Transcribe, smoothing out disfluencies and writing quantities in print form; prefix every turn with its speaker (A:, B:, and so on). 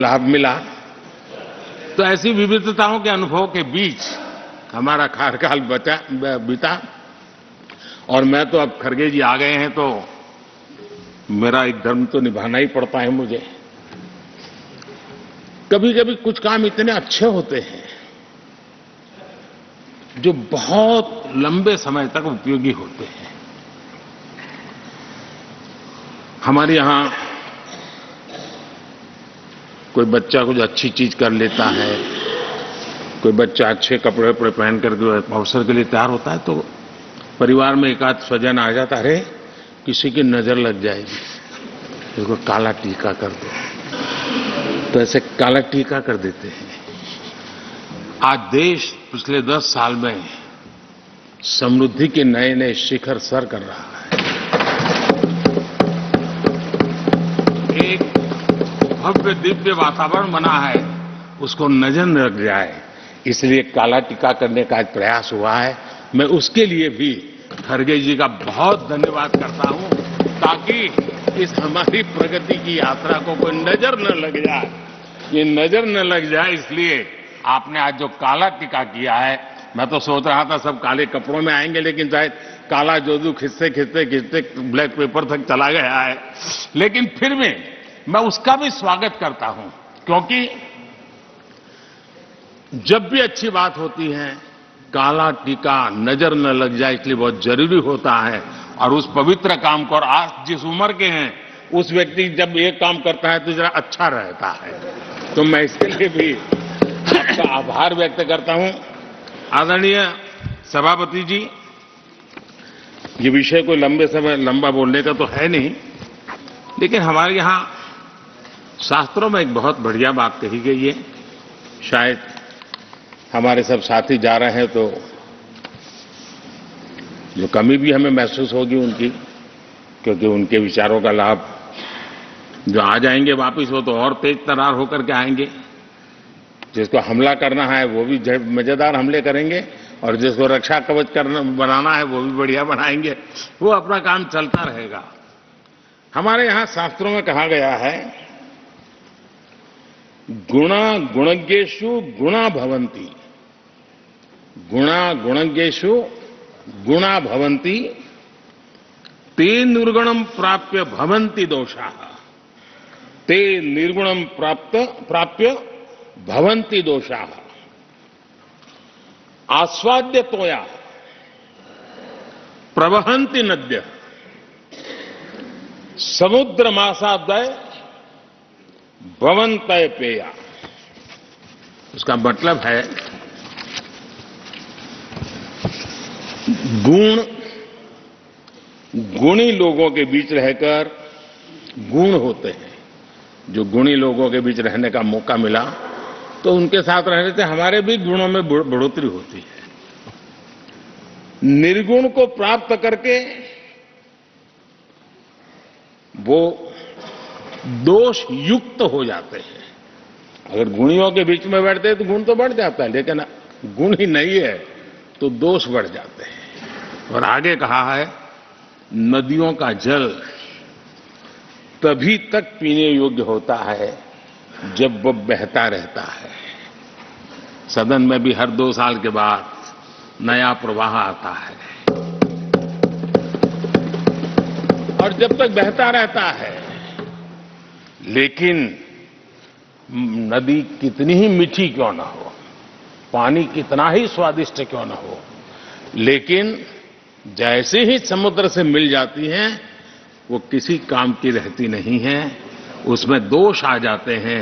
A: लाभ मिला। तो ऐसी विविधताओं के अनुभव के बीच हमारा कार्यकाल बीता और मैं तो अब खड़गे जी आ गए हैं तो मेरा एक धर्म तो निभाना ही पड़ता है मुझे। कभी कभी कुछ काम इतने अच्छे होते हैं जो बहुत लंबे समय तक उपयोगी होते हैं। हमारे यहां कोई बच्चा कुछ अच्छी चीज कर लेता है, कोई बच्चा अच्छे कपड़े वपड़े पहन करके अवसर के लिए तैयार होता है तो परिवार में एक आध स्वजन आ जाता है, किसी की नजर लग जाएगी, इसको काला टीका कर दो, तो ऐसे काला टीका कर देते हैं। आज देश पिछले 10 साल में समृद्धि के नए नए शिखर सर कर रहा है। एक भव्य दिव्य वातावरण बना है, उसको नजर न लग जाए इसलिए काला टीका करने का आज प्रयास हुआ है। मैं उसके लिए भी खड़गे जी का बहुत धन्यवाद करता हूं ताकि इस हमारी प्रगति की यात्रा को कोई नजर न लग जाए। ये नजर न लग जाए इसलिए आपने आज जो काला टीका किया है, मैं तो सोच रहा था सब काले कपड़ों में आएंगे लेकिन शायद काला जोदू खिंचते खिंचते खिंचते ब्लैक पेपर तक चला गया है। लेकिन फिर भी मैं उसका भी स्वागत करता हूं क्योंकि जब भी अच्छी बात होती है काला टीका नजर न लग जाए इसलिए बहुत जरूरी होता है। और उस पवित्र काम को, और आज जिस उम्र के हैं उस व्यक्ति जब ये काम करता है तो जरा अच्छा रहता है। तो मैं इसके लिए भी आपका आभार व्यक्त करता हूं। आदरणीय सभापति जी, ये विषय कोई लंबा बोलने का तो है नहीं, लेकिन हमारे यहां शास्त्रों में एक बहुत बढ़िया बात कही गई है। शायद हमारे सब साथी जा रहे हैं तो जो कमी भी हमें महसूस होगी उनकी, क्योंकि उनके विचारों का लाभ जो आ जाएंगे वापिस वो तो और तेज तरार होकर के आएंगे। जिसको हमला करना है वो भी मजेदार हमले करेंगे और जिसको रक्षा कवच बनाना है वो भी बढ़िया बनाएंगे। वो अपना काम चलता रहेगा। हमारे यहां शास्त्रों में कहा गया है गुणा गुणज्ञेषु गुणा भवन्ति, गुणा गुणज्ञेषु गुणा भवन्ति, ते निर्गुणम प्राप्य भवन्ति दोषाः, ते निर्गुणम प्राप्य भवन्ति दोषाः। आस्वाद्य तोया प्रवहन्ति नद्यः, समुद्रमासादय भवन्तय पेया। उसका मतलब है गुणी लोगों के बीच रहकर गुण होते हैं। जो गुणी लोगों के बीच रहने का मौका मिला तो उनके साथ रहने से हमारे भी गुणों में बढ़ोतरी होती है। निर्गुण को प्राप्त करके वो दोष युक्त हो जाते हैं। अगर गुणियों के बीच में बैठते हैं तो गुण तो बढ़ जाता है, लेकिन गुण ही नहीं है तो दोष बढ़ जाते हैं। और आगे कहा है नदियों का जल तभी तक पीने योग्य होता है जब वो बहता रहता है। सदन में भी हर 2 साल के बाद नया प्रवाह आता है और जब तक बहता रहता है, लेकिन नदी कितनी ही मीठी क्यों ना हो, पानी कितना ही स्वादिष्ट क्यों ना हो, लेकिन जैसे ही समुद्र से मिल जाती हैं वो किसी काम की रहती नहीं है। उसमें दोष आ जाते हैं